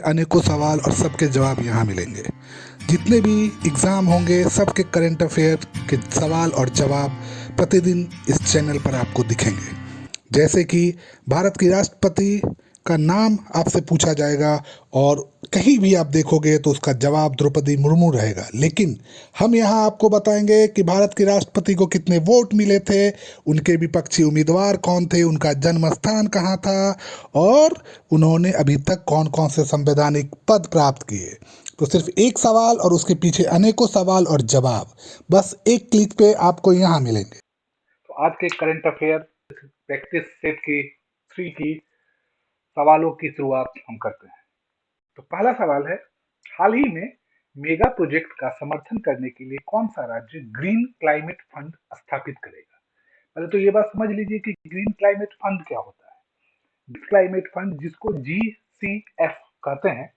अनेकों सवाल और सबके जवाब यहाँ मिलेंगे। जितने भी एग्ज़ाम होंगे सबके करंट अफेयर के सवाल और जवाब प्रतिदिन इस चैनल पर आपको दिखेंगे। जैसे कि भारत की राष्ट्रपति का नाम आपसे पूछा जाएगा और कहीं भी आप देखोगे तो उसका जवाब द्रौपदी मुर्मू रहेगा, लेकिन हम यहाँ आपको बताएंगे कि भारत के राष्ट्रपति को कितने वोट मिले थे, उनके विपक्षी उम्मीदवार कौन थे, उनका जन्म स्थान कहाँ था और उन्होंने अभी तक कौन कौन से संवैधानिक पद प्राप्त किए। तो सिर्फ एक सवाल और उसके पीछे अनेकों सवाल और जवाब बस एक क्लिक पे आपको यहाँ मिलेंगे। तो आज के करंट अफेयर प्रैक्टिस सेट की 3 की सवालों की शुरुआत हम करते हैं। तो पहला सवाल है, हाल ही में मेगा प्रोजेक्ट का समर्थन करने के लिए कौन सा राज्य ग्रीन क्लाइमेट फंड स्थापित करेगा? पहले तो ये बात समझ लीजिए कि ग्रीन क्लाइमेट फंड क्या होता है। ग्रीन क्लाइमेट फंड, जिसको GCF कहते हैं,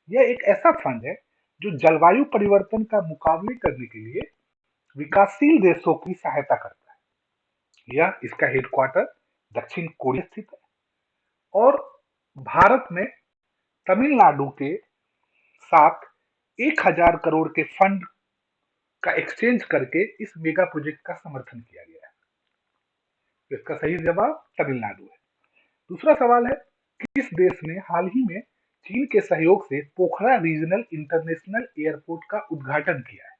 यह एक ऐसा फंड है जो जलवायु परिवर्तन का मुकाबले करने के लिए विकासशील देशों की सहायता करता है। इसका हेडक्वार्टर दक्षिण कोरिया स्थित है और भारत में तमिलनाडु के साथ 1000 करोड़ के फंड का एक्सचेंज करके इस मेगा प्रोजेक्ट का समर्थन किया गया है। तो इसका सही जवाब तमिलनाडु है। दूसरा सवाल है, किस देश ने हाल ही में चीन के सहयोग से पोखरा रीजनल इंटरनेशनल एयरपोर्ट का उद्घाटन किया है?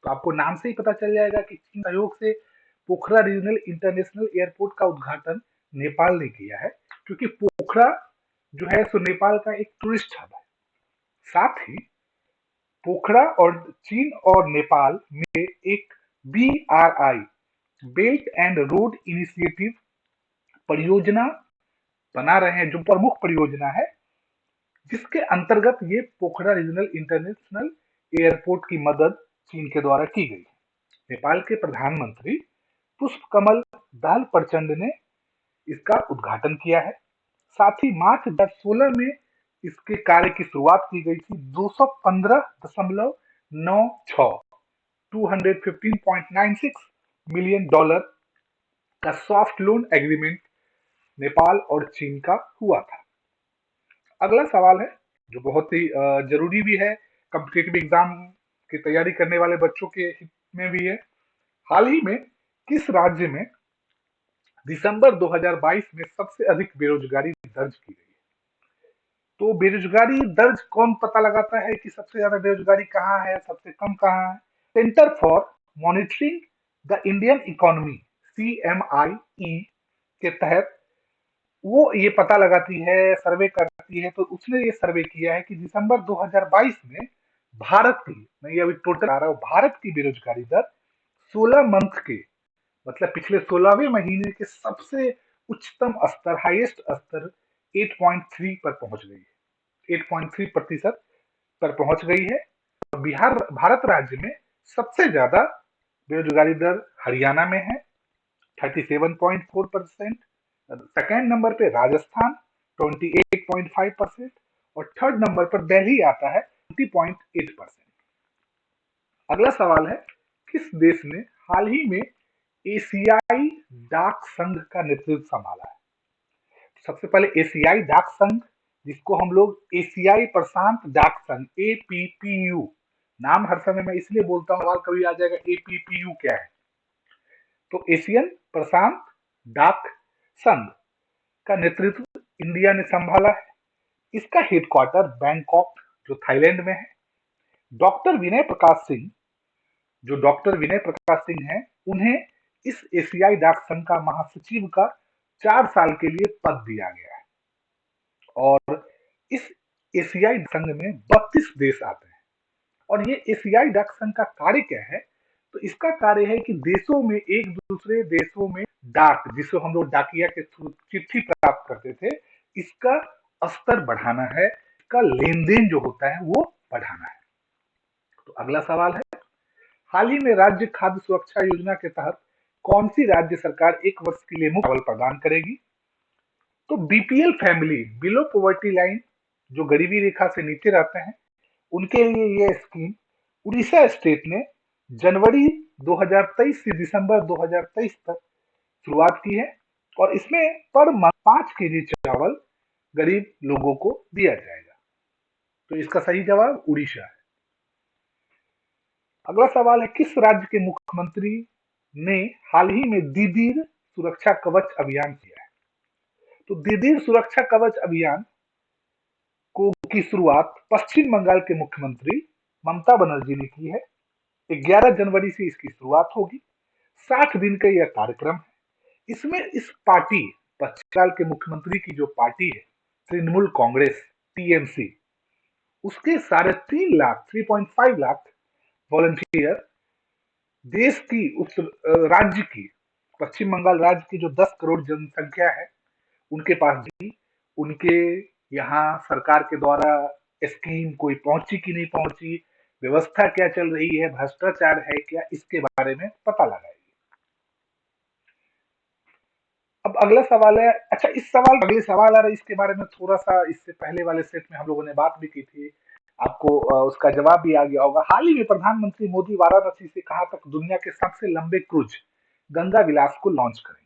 तो आपको नाम से ही पता चल जाएगा कि चीन सहयोग से पोखरा रीजनल इंटरनेशनल एयरपोर्ट का उद्घाटन नेपाल ने किया है, क्योंकि पोखरा जो है सो नेपाल का एक टूरिस्ट हब है। साथ ही पोखरा और चीन और नेपाल में एक BRI belt and road initiative परियोजना बना रहे हैं, जो प्रमुख परियोजना है, जिसके अंतर्गत ये पोखरा रीजनल इंटरनेशनल एयरपोर्ट की मदद चीन के द्वारा की गई है। नेपाल के प्रधानमंत्री पुष्प कमल दाहाल प्रचंड ने इसका उद्घाटन किया है। साथ ही मार्च 2016 में इसके कार्य की शुरुआत की गई थी। 215.96 $215.96 मिलियन का सॉफ्ट लोन एग्रीमेंट नेपाल और चीन का हुआ था। अगला सवाल है, जो बहुत ही जरूरी भी है, कॉम्पिटिटिव एग्जाम की तैयारी करने वाले बच्चों के हित में भी है। हाल ही में किस राज्य में दिसंबर 2022 में सबसे अधिक बेरोजगारी दर्ज की गई? तो बेरोजगारी दर्ज कौन पता लगाता है कि सबसे ज्यादा बेरोजगारी कहाँ है, सबसे कम कहाँ है? Centre for monitoring the Indian economy, CMIE के तहत वो ये पता लगाती है, सर्वे करती है। तो उसने ये सर्वे किया है कि दिसंबर 2022 में भारत की, मैं ये अभी टोटल आ रहा हूँ, भारत की बेरोजगारी दर 16 मंथ के, मतलब पिछले 16वें महीने के सबसे उच्चतम स्तर, हाईएस्ट स्तर 8.3 पर पहुंच गई है। 8.3% पर पहुंच गई है। बिहार, भारत राज्य में सबसे ज्यादा बेरोजगारी दर हरियाणा में है 37.4%। सेकेंड नंबर पे राजस्थान 28.5% और थर्ड नंबर पर दिल्ली आता है 20.8%। अगला सवाल है, किस देश ने हाल ही में एशियाई डाक संघ का नेतृत्व संभाला है? सबसे पहले एशियाई डाक संघ, जिसको हम लोग एशियाई प्रशांत डाक संघ, APPU, नाम हर समय मैं इसलिए बोलता हूँ, सवाल कभी आ जाएगा APPU क्या है। तो एशियन प्रशांत डाक संघ का नेतृत्व इंडिया ने संभाला है। इसका हेडक्वार्टर बैंकॉक, जो थाईलैंड में है। डॉक्टर विनय प्रकाश सिंह, जो डॉक्टर विनय प्रकाश सिंह हैं, उन्हें इस एशियाई डाक संघ का महासचिव का 4 साल के लिए पद दिया गया है। और इस एशियाई संघ में 32 देश आते हैं। और ये एशियाई डाक संघ का कार्य क्या है? तो इसका कार्य है कि देशों में, एक दूसरे देशों में डाक, जिसको हम लोग डाकिया के थ्रू चिट्ठी प्राप्त करते थे, इसका स्तर बढ़ाना है, इसका लेन देन जो होता है वो बढ़ाना है। तो अगला सवाल है, हाल ही में राज्य खाद्य सुरक्षा योजना के तहत कौन सी राज्य सरकार 1 वर्ष के लिए मुफ्त चावल प्रदान करेगी? तो BPL family, below poverty line, जो गरीबी रेखा से नीचे रहते हैं, उनके लिए यह स्कीम उड़ीसा स्टेट ने जनवरी 2023 से दिसंबर 2023 तक शुरुआत की है और इसमें पर मंथ 5 केजी चावल गरीब लोगों को दिया जाएगा। तो इसका सही जवाब उड़ीसा है। अगला सवाल है, किस राज्य के मुख्यमंत्री ने हाल ही में दीदीर सुरक्षा कवच अभियान किया है? तो दीदीर सुरक्षा कवच अभियान को की शुरुआत पश्चिम बंगाल के मुख्यमंत्री ममता बनर्जी ने की है। 11 जनवरी से इसकी शुरुआत होगी। 60 दिन का यह कार्यक्रम है। इसमें इस पार्टी, पश्चिम बंगाल के मुख्यमंत्री की जो पार्टी है, तृणमूल कांग्रेस, टीएमसी, उसके 3.5 लाख 3.5 लाख वॉलंटियर देश की उस राज्य की, पश्चिम बंगाल राज्य की जो 10 करोड़ जनसंख्या है, उनके पास भी, उनके यहाँ सरकार के द्वारा स्कीम कोई पहुंची कि नहीं पहुंची, व्यवस्था क्या चल रही है, भ्रष्टाचार है क्या, इसके बारे में पता लगाएगी। अब अगला सवाल है, अच्छा इस सवाल अगले सवाल आ रहा है, इसके बारे में थोड़ा सा इससे पहले वाले सेट में हम लोगों ने बात भी की थी, आपको उसका जवाब भी आ गया होगा। हाल ही में प्रधानमंत्री मोदी वाराणसी से कहां तक दुनिया के सबसे लंबे क्रूज गंगा विलास को लॉन्च करेंगे?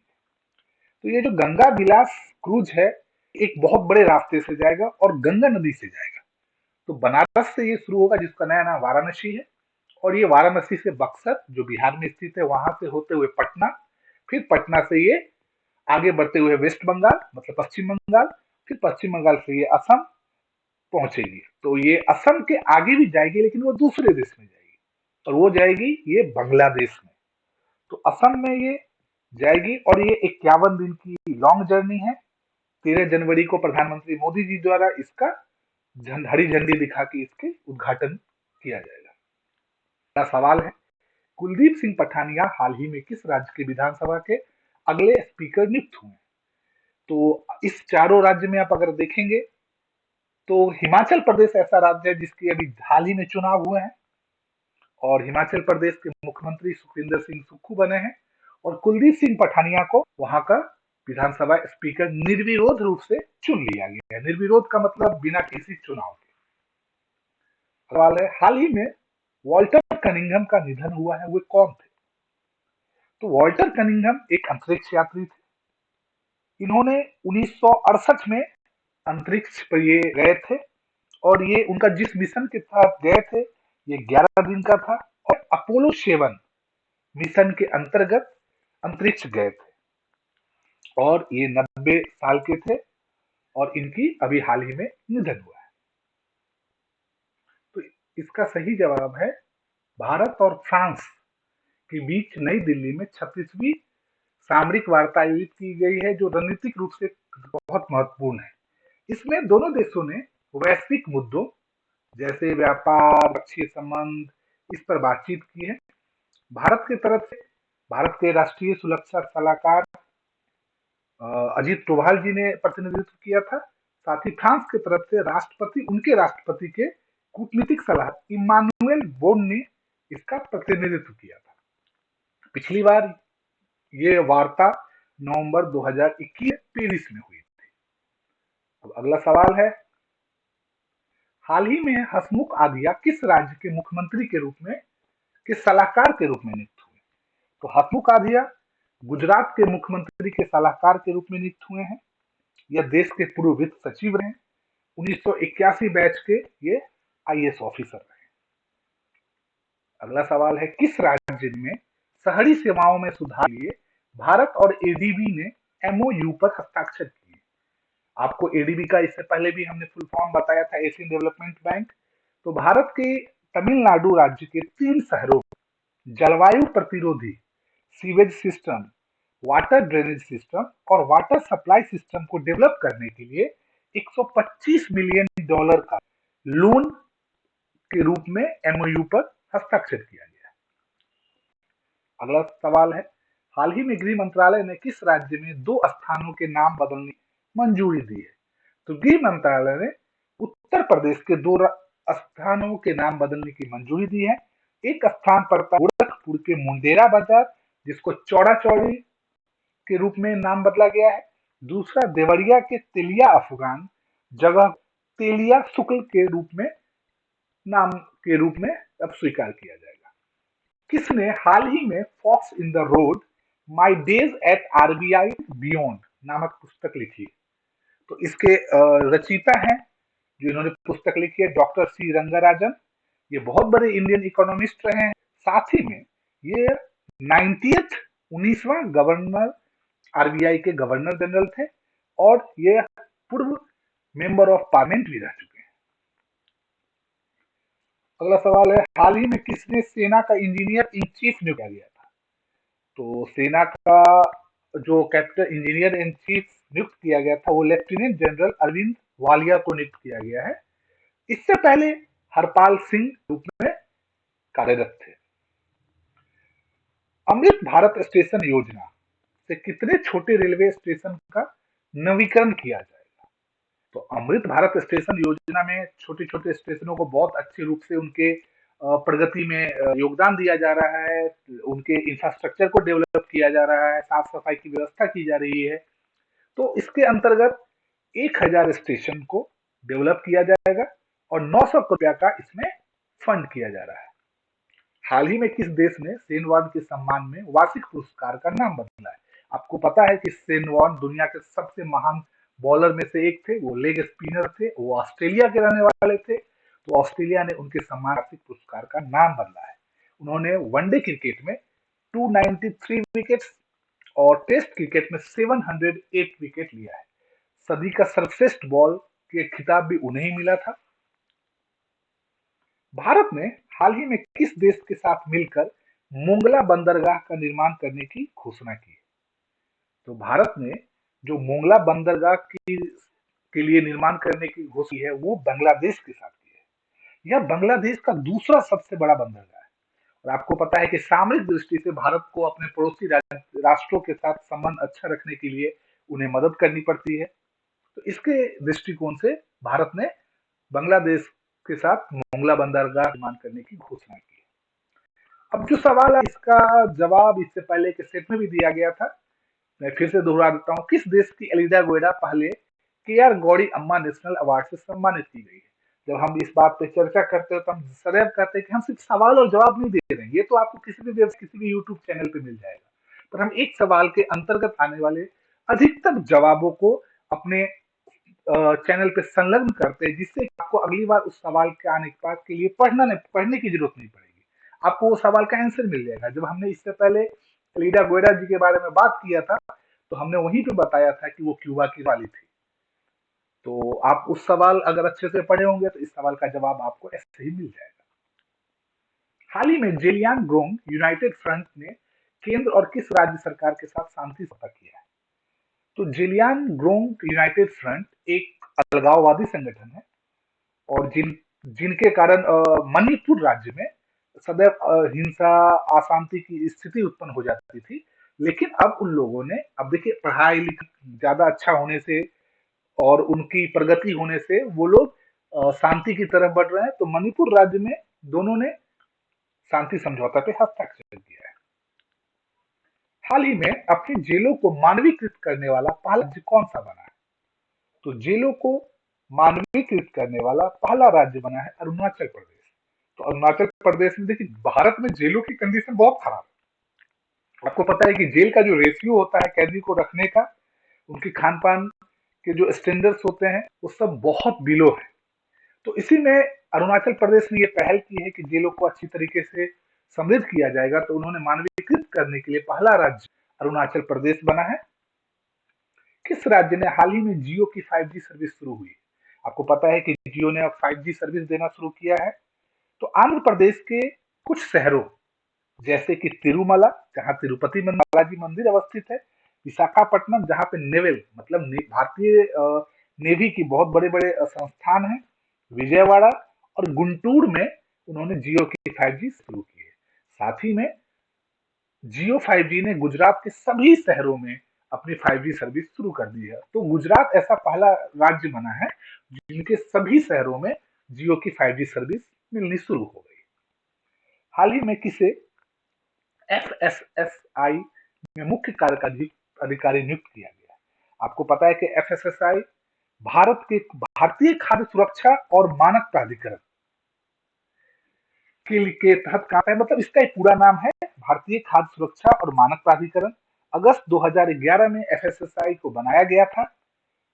तो ये जो गंगा विलास क्रूज है, एक बहुत बड़े रास्ते से जाएगा और गंगा नदी से जाएगा। तो बनारस से ये शुरू होगा, जिसका नया नाम वाराणसी है, और ये वाराणसी से बक्सर जो बिहार में स्थित है वहां से होते हुए पटना, फिर पटना से ये आगे बढ़ते हुए वेस्ट बंगाल मतलब पश्चिम बंगाल, फिर पश्चिम बंगाल से ये असम पहुंचेगी। तो ये असम के आगे भी जाएगी, लेकिन वो दूसरे देश में जाएगी, और वो जाएगी ये बांग्लादेश में। तो असम में ये जाएगी, और ये 51 दिन की लॉन्ग जर्नी है। 13 जनवरी को प्रधानमंत्री मोदी जी द्वारा इसका हरी झंडी दिखा के इसके उद्घाटन किया जाएगा। अगला सवाल है, कुलदीप सिंह पठानिया हाल ही में किस राज्य के विधानसभा के अगले स्पीकर नियुक्त हुए? तो इस चारों राज्य में आप अगर देखेंगे तो हिमाचल प्रदेश ऐसा राज्य है जिसके अभी हाल ही में चुनाव हुए हैं, और हिमाचल प्रदेश के मुख्यमंत्री सुखविंदर सिंह सुक्खू बने हैं, और कुलदीप सिंह पठानिया को वहां का विधानसभा स्पीकर निर्विरोध रूप से चुन लिया गया है। निर्विरोध का मतलब बिना किसी चुनाव के। सवाल है, हाल ही में वॉल्टर कनिंघम का निधन हुआ है, वे कौन थे? तो वॉल्टर कनिंघम एक अंतरिक्ष यात्री थे। इन्होंने 1968 में अंतरिक्ष पर ये गए थे, और ये उनका जिस मिशन के तहत गए थे, ये 11 दिन का था, और अपोलो 7 मिशन के अंतर्गत अंतरिक्ष गए थे, और ये 90 साल के थे, और इनकी अभी हाल ही में निधन हुआ है। तो इसका सही जवाब है, भारत और फ्रांस के बीच नई दिल्ली में 36वीं सामरिक वार्ता आयोजित की गई है, जो रणनीतिक रूप से बहुत महत्वपूर्ण है। इसमें दोनों देशों ने वैश्विक मुद्दों जैसे व्यापार, अच्छे संबंध, इस पर बातचीत की है। भारत की तरफ से भारत के राष्ट्रीय सुरक्षा सलाहकार अजीत डोभाल जी ने प्रतिनिधित्व किया था। साथ ही फ्रांस की तरफ से उनके राष्ट्रपति के कूटनीतिक सलाह इमानुएल बोन ने इसका प्रतिनिधित्व किया था। पिछली बार ये वार्ता नवंबर 2021 पेरिस में हुई थी। अब अगला सवाल है, हाल ही में हसमुख आधिया किस राज्य के मुख्यमंत्री के रूप में, किस सलाहकार के रूप में नियुक्त हुए? तो हसमुख आधिया गुजरात के मुख्यमंत्री के सलाहकार के रूप में नियुक्त हुए हैं। यह देश के पूर्व वित्त सचिव रहे, 1981 बैच के ये आईएएस ऑफिसर रहे। अगला सवाल है, किस राज्य में शहरी सेवाओं में सुधार के लिए भारत और एडीबी ने एमओयू पर हस्ताक्षर किए? आपको एडीबी का इससे पहले भी हमने फुल फॉर्म बताया था, एशियन डेवलपमेंट बैंक। तो भारत के तमिलनाडु राज्य के 3 शहरों जलवायु प्रतिरोधी sewage system, water drainage system और वाटर सप्लाई सिस्टम को डेवलप करने के लिए 125 मिलियन डॉलर का लोन के रूप में एमओयू पर हस्ताक्षर किया गया। अगला सवाल है, हाल ही में गृह मंत्रालय ने किस राज्य में 2 स्थानों के नाम बदलने की मंजूरी दी है? तो गृह मंत्रालय ने उत्तर प्रदेश के 2 स्थानों के नाम बदलने की मंजूरी दी है। एक स्थान पड़ता है गोरखपुर के मुंडेरा बाजार, जिसको चौड़ा चौड़ी के रूप में नाम बदला गया है। दूसरा देवरिया के तेलिया अफगान जगह तेलिया शुक्ल के रूप में नाम के रूप में अब स्वीकार किया जाएगा। किसने हाल ही में fox in the road my days at RBI beyond नामक पुस्तक लिखी? तो इसके रचयिता हैं जो इन्होंने पुस्तक लिखी है, डॉक्टर सी रंगराजन। ये बहुत बड़े इंडियन इकोनॉमिस्ट रहे हैं। साथ ही में ये 90th 19वां गवर्नर, आरबीआई के गवर्नर जनरल थे, और ये पूर्व मेंबर ऑफ पार्लियामेंट भी रह चुके हैं। अगला सवाल है, हाल ही में किसने सेना का इंजीनियर इन चीफ नियुक्त किया गया था? तो सेना का जो कैपिटल इंजीनियर इन चीफ नियुक्त किया गया था वो लेफ्टिनेंट जनरल अरविंद वालिया को नियुक्त किया गया है। इससे पहले हरपाल सिंह रूप में कार्यरत थे। अमृत भारत स्टेशन योजना से कितने छोटे रेलवे स्टेशन का नवीकरण किया जाएगा? तो अमृत भारत स्टेशन योजना में छोटे छोटे स्टेशनों को बहुत अच्छे रूप से उनके प्रगति में योगदान दिया जा रहा है, उनके इंफ्रास्ट्रक्चर को डेवलप किया जा रहा है, साफ सफाई की व्यवस्था की जा रही है। तो इसके अंतर्गत 1000 स्टेशन को डेवलप किया जाएगा और 900 करोड़ रुपया का इसमें फंड किया जा रहा है। हाल ही में किस देश ने शेन वॉर्न के सम्मान में वार्षिक पुरस्कार का नाम बदला है? आपको पता है कि शेन वॉर्न दुनिया के सबसे महान बॉलर में से एक थे, वो लेग स्पिनर थे, वो ऑस्ट्रेलिया के रहने वाले थे। तो ऑस्ट्रेलिया ने उनके सम्मान वार्षिक पुरस्कार का नाम बदला है। उन्होंने वनडे क्रिकेट में 293 विकेट्स और टेस्ट क्रिकेट में 708 विकेट लिया है। सदी का सर्वश्रेष्ठ बॉल के खिताब भी उन्हें ही मिला था। भारत ने हाल ही में किस देश के साथ मिलकर मोंगला बंदरगाह का निर्माण करने की घोषणा की? तो भारत ने जो मोंगला बंदरगाह के लिए निर्माण करने की घोषणा की है वो बांग्लादेश के साथ की है। यह बांग्लादेश का दूसरा सबसे बड़ा बंदरगाह है। और आपको पता है कि सामरिक दृष्टि से भारत को अपने पड़ोसी राष्ट्रों के साथ संबंध अच्छा रखने के लिए उन्हें मदद करनी पड़ती है। तो इसके दृष्टिकोण से भारत ने बांग्लादेश के साथ मोंगला बंदरगाह निर्माण करने की घोषणा की है। अब जो सवाल है इसका जवाब इससे पहले के सेट में भी दिया गया था, मैं फिर से दोहरा देता हूँ। किस देश की एलिडा गोयडा पहले के.आर. गौड़ी अम्मा नेशनल अवार्ड से सम्मानित की गई है? जब हम इस बात पे चर्चा करते हो तो हम सदैव कहते हैं कि हम सिर्फ सवाल और जवाब नहीं दे रहे हैं, ये तो आपको किसी भी यूट्यूब चैनल पे मिल जाएगा, पर हम एक सवाल के अंतर्गत आने वाले अधिकतर जवाबों को अपने चैनल पे संलग्न करते हैं, जिससे आपको अगली बार उस सवाल के आने के बाद के लिए पढ़ने की जरूरत नहीं पड़ेगी। आपको वो सवाल का आंसर मिल जाएगा। जब हमने इससे पहले एलिडा गोयडा जी के बारे में बात किया था तो हमने वहीं पे बताया था कि वो क्यूबा की वाली थी। तो आप उस सवाल अगर अच्छे से पढ़े होंगे तो इस सवाल का जवाब आपको ऐसे ही मिल जाएगा। हाल ही में जेलियान ग्रोंग यूनाइटेड फ्रंट ने केंद्र और किस राज्य सरकार के साथ शांति समझौता किया है? तो जेलियान ग्रोंग यूनाइटेड फ्रंट एक अलगाववादी संगठन है और जिनके कारण मणिपुर राज्य में सदैव हिंसा, अशांति की स्थिति उत्पन्न हो जाती थी। लेकिन अब उन लोगों ने, अब देखिए पढ़ाई लिखाई ज्यादा अच्छा होने से और उनकी प्रगति होने से वो लोग शांति की तरफ बढ़ रहे हैं। तो मणिपुर राज्य में दोनों ने शांति समझौता पे हस्ताक्षर किया है। हाल ही में अपनी जेलों को मानवीकृत करने वाला पहला राज्य कौन सा बना है? तो जेलों को मानवीकृत करने वाला पहला राज्य बना है अरुणाचल प्रदेश। तो अरुणाचल प्रदेश में देखिए भारत में जेलों की कंडीशन बहुत खराब है। आपको पता है कि जेल का जो रेशियो होता है कैदी को रखने का, उनकी खान पान के जो स्टैंडर्ड्स होते हैं वो सब बहुत बिलो है। तो इसी में अरुणाचल प्रदेश ने ये पहल की है कि जेलों को अच्छी तरीके से समृद्ध किया जाएगा। तो उन्होंने मानवीकृत करने के लिए पहला राज्य अरुणाचल प्रदेश बना है। किस राज्य ने हाल ही में जियो की 5G सर्विस शुरू हुई? आपको पता है कि जियो ने अब 5G सर्विस देना शुरू किया है। तो आंध्र प्रदेश के कुछ शहरों जैसे कि तिरुमला, जहां तिरुपति बालाजी मंदिर अवस्थित है, विशाखापट्टनम जहां पे नेवल मतलब भारतीय नेवी की बहुत बड़े बड़े संस्थान हैं, विजयवाड़ा और गुंटूर में उन्होंने जियो की 5G शुरू की है। साथ ही में जियो 5G ने गुजरात के सभी शहरों में अपनी 5G सर्विस शुरू कर दी है। तो गुजरात ऐसा पहला राज्य बना है जिनके सभी शहरों में जियो की 5G सर्विस मिलनी शुरू हो गई। हाल ही में किसे FSSAI में मुख्य कार्यकारी अधिकारी नियुक्त किया गया? आपको पता है कि FSSAI भारतीय खाद्य सुरक्षा और मानक प्राधिकरण के तहत काम है। मतलब इसका एक पूरा नाम है भारतीय खाद्य सुरक्षा और मानक प्राधिकरण। अगस्त 2011 में FSSAI को बनाया गया था।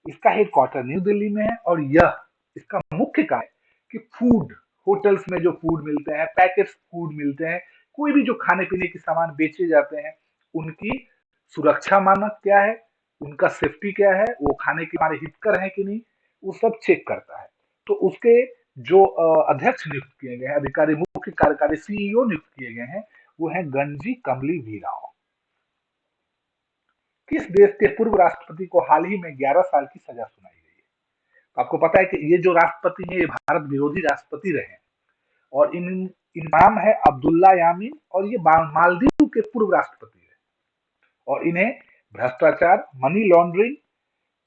इसका हेडक्वार्टर न्यू दिल्ली में है और यह इसका मुख्य कारण है कि फूड, होटल्स में जो फूड मिलते हैं, पैकेज फूड मिलते हैं, कोई भी जो खाने पीने के सामान बेचे जाते हैं, उनकी सुरक्षा मानक क्या है, उनका सेफ्टी क्या है, वो खाने के हमारे हितकर है कि नहीं, वो सब चेक करता है। तो उसके जो अध्यक्ष नियुक्त किए गए हैं, अधिकारी, मुख्य कार्यकारी सीईओ नियुक्त किए गए हैं, वो हैं गंजी कमली वी राव। किस देश के पूर्व राष्ट्रपति को हाल ही में 11 साल की सजा सुनाई गई है? तो आपको पता है कि ये जो राष्ट्रपति हैं, ये भारत विरोधी राष्ट्रपति रहे हैं और इनका नाम है अब्दुल्ला यामीन और ये मालदीव के पूर्व राष्ट्रपति रहे और इन्हें भ्रष्टाचार, मनी लॉन्ड्रिंग,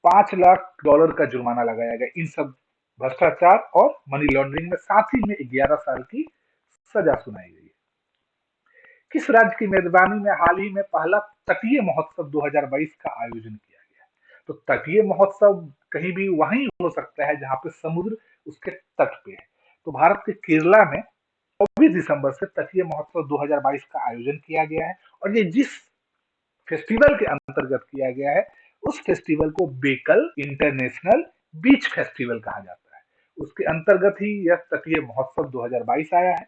$5 लाख का जुर्माना लगाया गया। इन सब भ्रष्टाचार और मनी लॉन्ड्रिंग में साथ ही में 11 साल की सजा सुनाई गई है। किस राज्य की मेजबानी में हाल ही में पहला तटीय महोत्सव 2022 का आयोजन किया गया? तो तटीय महोत्सव कहीं भी वहीं हो सकता है जहां पे समुद्र उसके तट पे है। तो भारत के केरला में 24 दिसंबर से तटीय महोत्सव 2022 का आयोजन किया गया है और ये जिस फेस्टिवल के अंतर्गत किया गया है, उस फेस्टिवल को बेकल इंटरनेशनल बीच फेस्टिवल कहा जाता है। उसके अंतर्गत ही यह तटीय महोत्सव 2022 आया है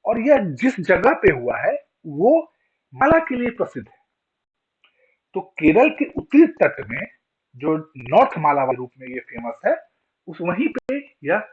और यह जिस जगह पे हुआ है वो माला के लिए प्रसिद्ध है। तो केरल के उत्तरी तट में जो नॉर्थ माला के रूप में ये फेमस है, उस वहीं पे यह